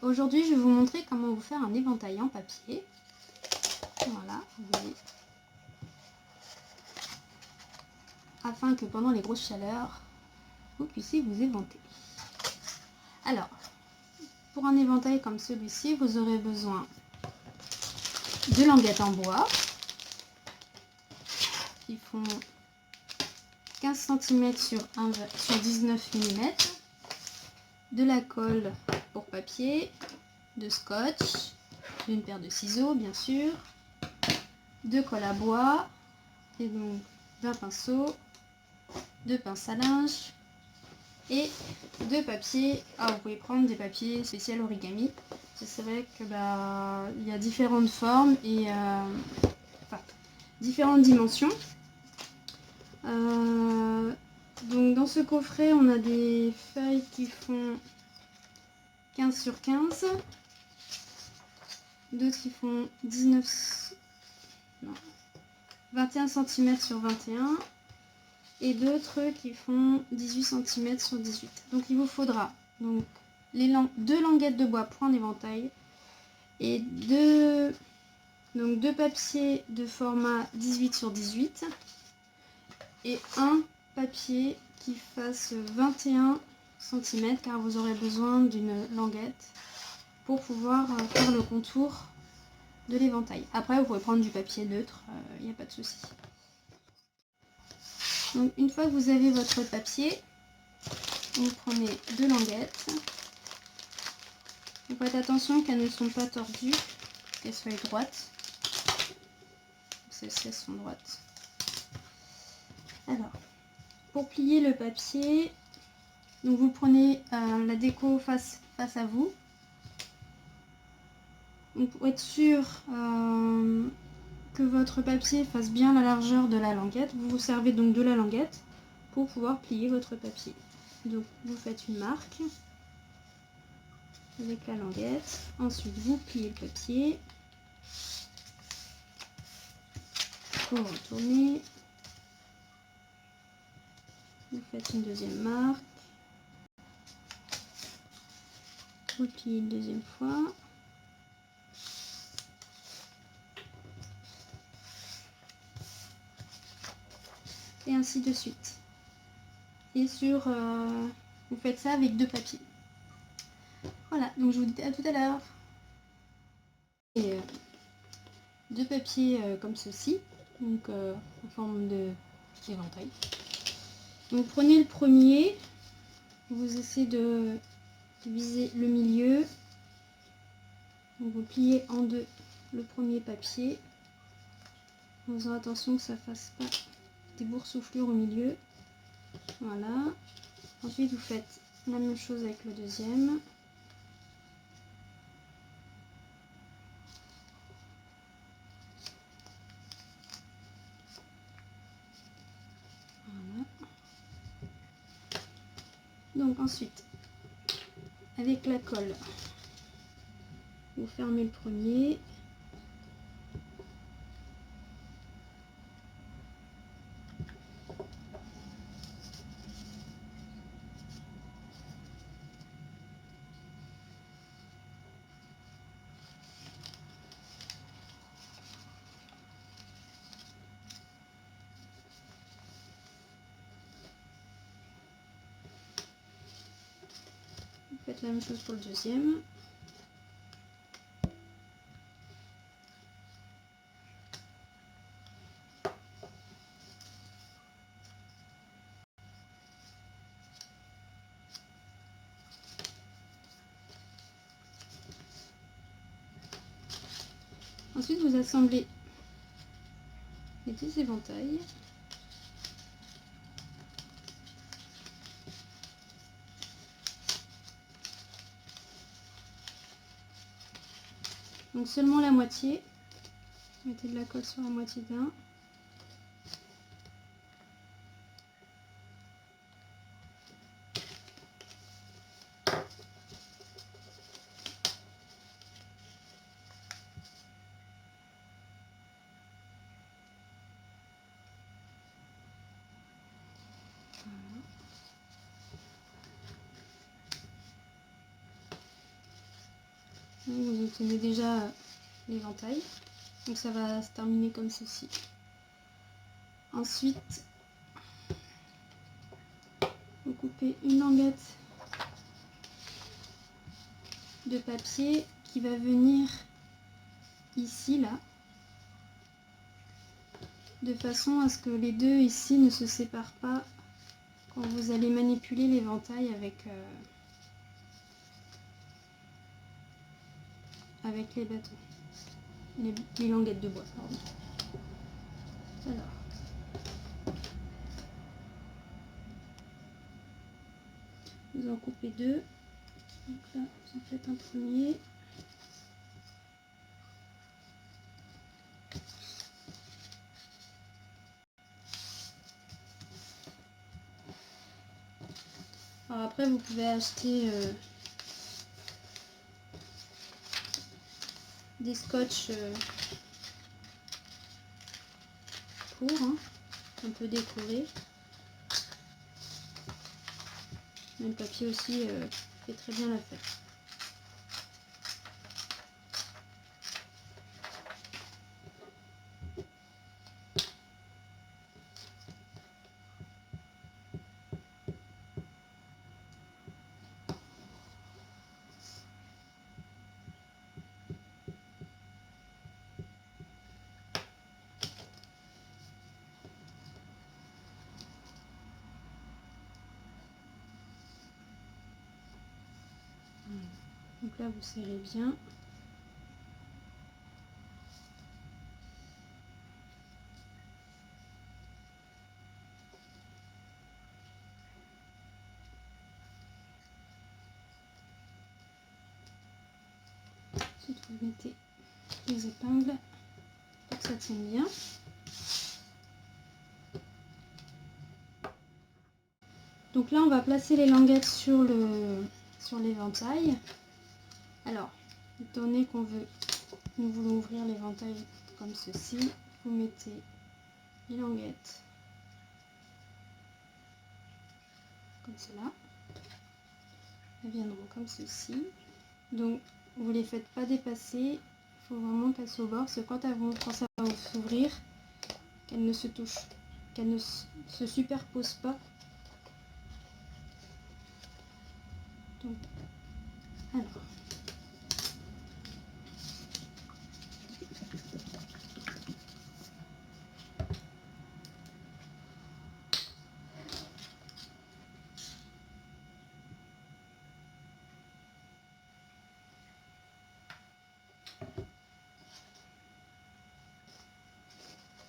Aujourd'hui, je vais vous montrer comment vous faire un éventail en papier. Voilà, vous voyez. Afin que pendant les grosses chaleurs, vous puissiez vous éventer. Alors, pour un éventail comme celui-ci, vous aurez besoin de languettes en bois qui font 15 cm sur 19 mm, de la colle pour papier, de scotch, une paire de ciseaux bien sûr, de colle à bois et donc d'un pinceau, de pince à linge et de papier. Ah, vous pouvez prendre des papiers spécial origami. C'est vrai que il y a différentes formes et différentes dimensions. Donc dans ce coffret, on a des feuilles qui font 15 sur 15, d'autres qui font 21 cm sur 21 et d'autres qui font 18 cm sur 18. Donc il vous faudra donc deux languettes de bois pour un éventail et deux papiers de format 18 sur 18 et un papier qui fasse 21 cm car vous aurez besoin d'une languette pour pouvoir faire le contour de l'éventail. Après vous pouvez prendre du papier neutre, il n'y a pas de souci. Donc une fois que vous avez votre papier, vous prenez deux languettes. Vous faites attention qu'elles ne sont pas tordues, qu'elles soient droites. Celles-ci sont droites. Alors, pour plier le papier, donc vous prenez la déco face à vous. Donc pour être sûr que votre papier fasse bien la largeur de la languette, vous vous servez donc de la languette pour pouvoir plier votre papier. Donc vous faites une marque avec la languette, ensuite vous pliez le papier, vous retournez, vous faites une deuxième marque, vous pliez une deuxième fois, et ainsi de suite. Et vous faites ça avec deux papiers. Voilà, donc je vous dis à tout à l'heure. Et deux papiers comme ceci, donc en forme d'éventail. Donc prenez le premier, vous essayez de viser le milieu, donc vous pliez en deux le premier papier, en faisant attention que ça ne fasse pas des boursouflures au milieu. Voilà. Ensuite vous faites la même chose avec le deuxième. Voilà. Donc ensuite, avec la colle, vous fermez le premier. Vous faites la même chose pour le deuxième. Ensuite, vous assemblez les deux éventails. Donc seulement la moitié. Mettez de la colle sur la moitié d'un. Voilà. Vous obtenez déjà l'éventail. Donc ça va se terminer comme ceci. Ensuite, vous coupez une languette de papier qui va venir ici, là, de façon à ce que les deux ici ne se séparent pas quand vous allez manipuler l'éventail avec les bâtons, les languettes de bois, pardon. Alors, vous en coupez deux. Donc là, vous en faites un premier. Alors après, vous pouvez acheter des scotch courts, hein, un peu décorés. Mais le papier aussi fait très bien l'affaire. Donc là, vous serrez bien. Ensuite, vous mettez les épingles pour que ça tienne bien. Donc là, on va placer les languettes sur l'éventail. Alors, étant donné nous voulons ouvrir l'éventail comme ceci, vous mettez les languettes comme cela. Elles viendront comme ceci. Donc, vous ne les faites pas dépasser. Il faut vraiment qu'elles soient au bord, parce que quand ça va s'ouvrir, qu'elles ne se touchent, qu'elles ne se superposent pas. Donc, alors.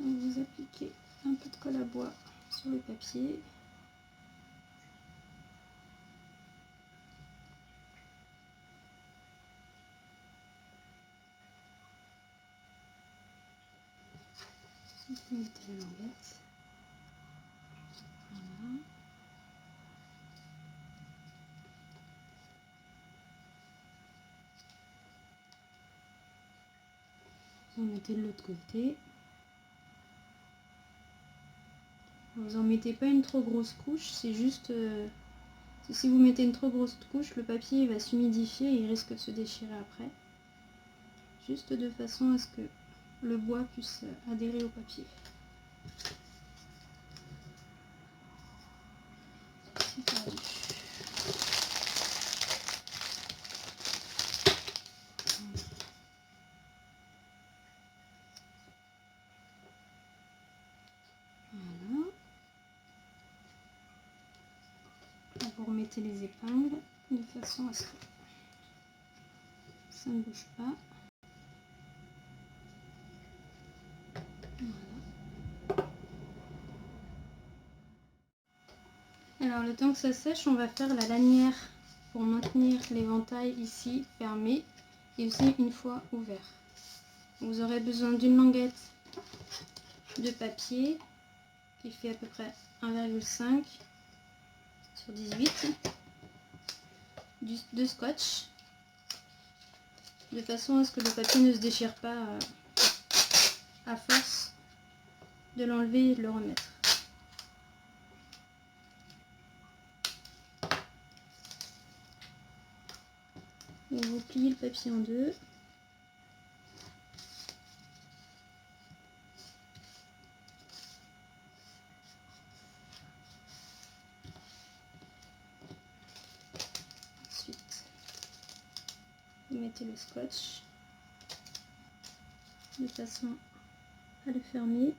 Donc vous appliquez un peu de colle à bois sur le papier. Vous mettez la languette. Voilà. Vous en mettez de l'autre côté. Vous en mettez pas une trop grosse couche, c'est juste si vous mettez une trop grosse couche, le papier va s'humidifier et il risque de se déchirer après. Juste de façon à ce que le bois puisse adhérer au papier. C'est perdu. Voilà. Là, vous remettez les épingles de façon à ce que ça ne bouge pas. Voilà. Alors le temps que ça sèche, on va faire la lanière pour maintenir l'éventail ici fermé et aussi une fois ouvert. Vous aurez besoin d'une languette de papier qui fait à peu près 1,5 sur 18, de scotch, de façon à ce que le papier ne se déchire pas à force de l'enlever et de le remettre. Donc vous pliez le papier en deux. Ensuite, vous mettez le scotch de façon à le fermer.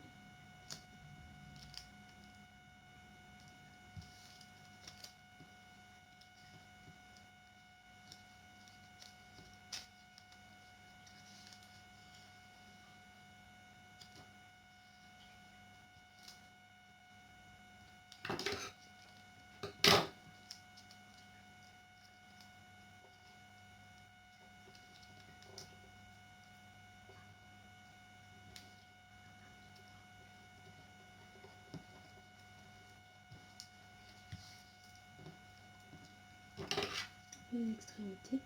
Les extrémités.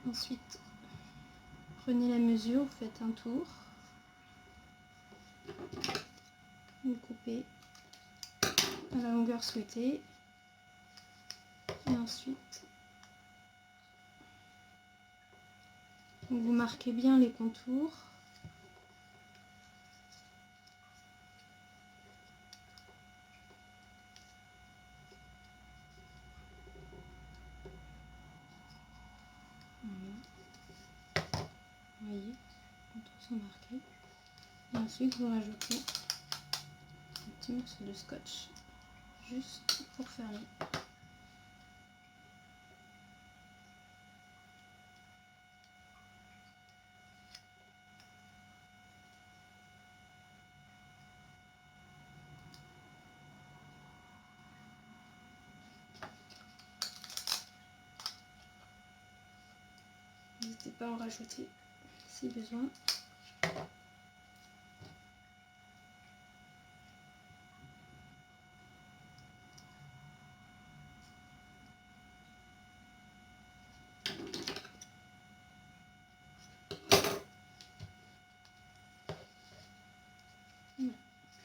Ensuite, prenez la mesure, vous faites un tour, vous coupez à la longueur souhaitée et ensuite vous marquez bien les contours. Vous voyez, les contours sont marqués. Et ensuite vous rajoutez un petit morceau de scotch juste pour fermer. N'hésitez pas à en rajouter si besoin.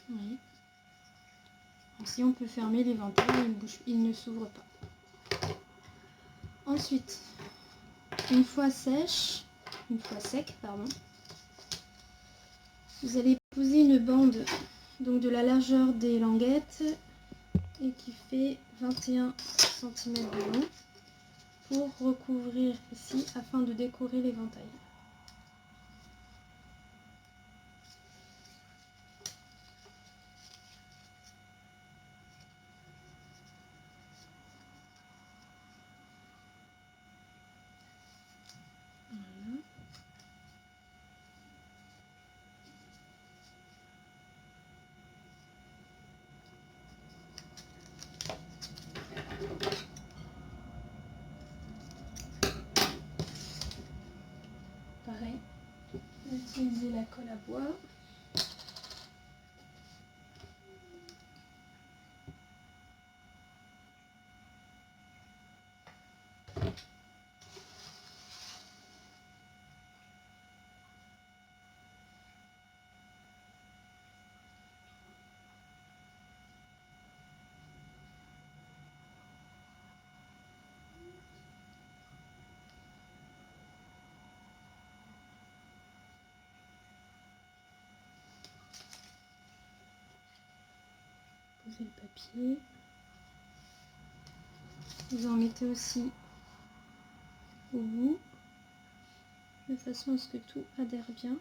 Oui. Ainsi on peut fermer l'éventail, il ne s'ouvre pas. Ensuite, une fois sec, pardon, vous allez poser une bande donc de la largeur des languettes et qui fait 21 cm de long pour recouvrir ici afin de décorer l'éventail. Voilà. Pareil, utiliser la colle à bois. Posez le papier. Vous en mettez aussi au bout, de façon à ce que tout adhère bien.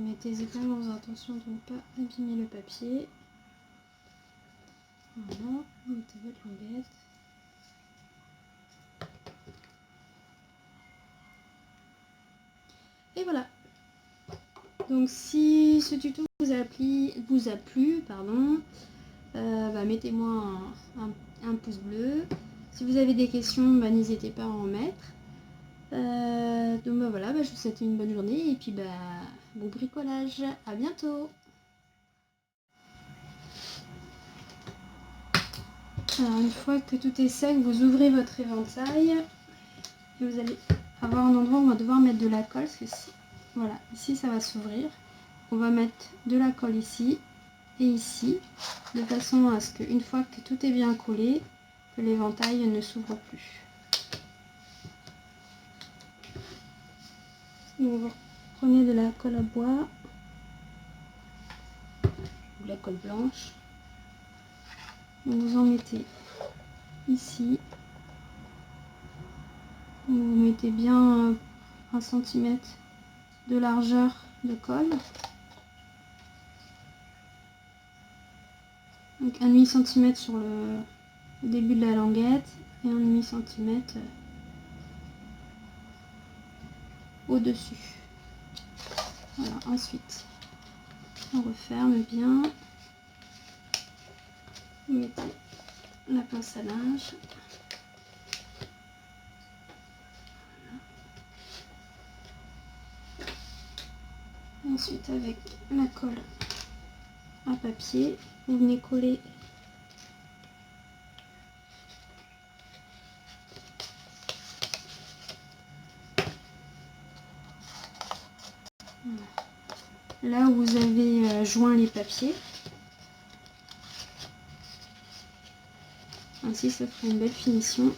mettez également attention de ne pas abîmer le papier. Voilà, vous mettez votre languette. Et voilà. Donc si ce tuto vous a plu, mettez-moi un pouce bleu. Si vous avez des questions, n'hésitez pas à en mettre. Donc voilà, je vous souhaite une bonne journée et puis bon bricolage. À bientôt. Alors une fois que tout est sec, vous ouvrez votre éventail et vous allez avoir un endroit où on va devoir mettre de la colle parce que voilà, ici ça va s'ouvrir. On va mettre de la colle ici et ici de façon à ce qu'une fois que tout est bien collé, que l'éventail ne s'ouvre plus. Donc vous prenez de la colle à bois ou de la colle blanche. Vous en mettez ici. Vous mettez bien 1 cm de largeur de colle. Donc 1,5 cm sur le début de la languette et 1,5 cm au-dessus. Voilà, ensuite on referme bien. Vous mettez la pince à linge. Ensuite avec la colle à papier, vous venez coller là où vous avez joint les papiers. Ainsi ça fera une belle finition.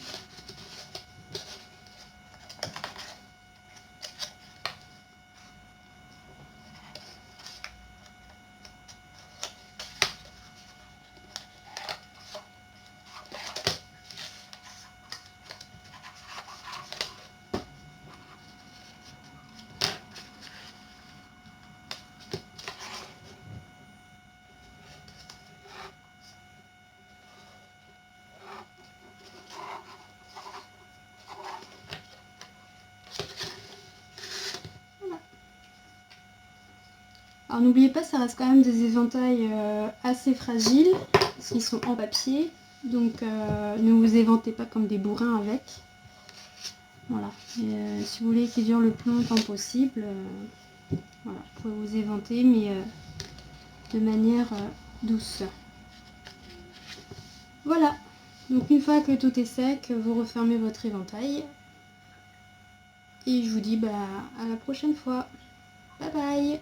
Alors n'oubliez pas, ça reste quand même des éventails assez fragiles, parce qu'ils sont en papier, donc ne vous éventez pas comme des bourrins avec. Voilà, et, si vous voulez qu'ils durent le plus longtemps possible, voilà, vous pouvez vous éventer, mais de manière douce. Voilà, donc une fois que tout est sec, vous refermez votre éventail, et je vous dis à la prochaine fois. Bye bye.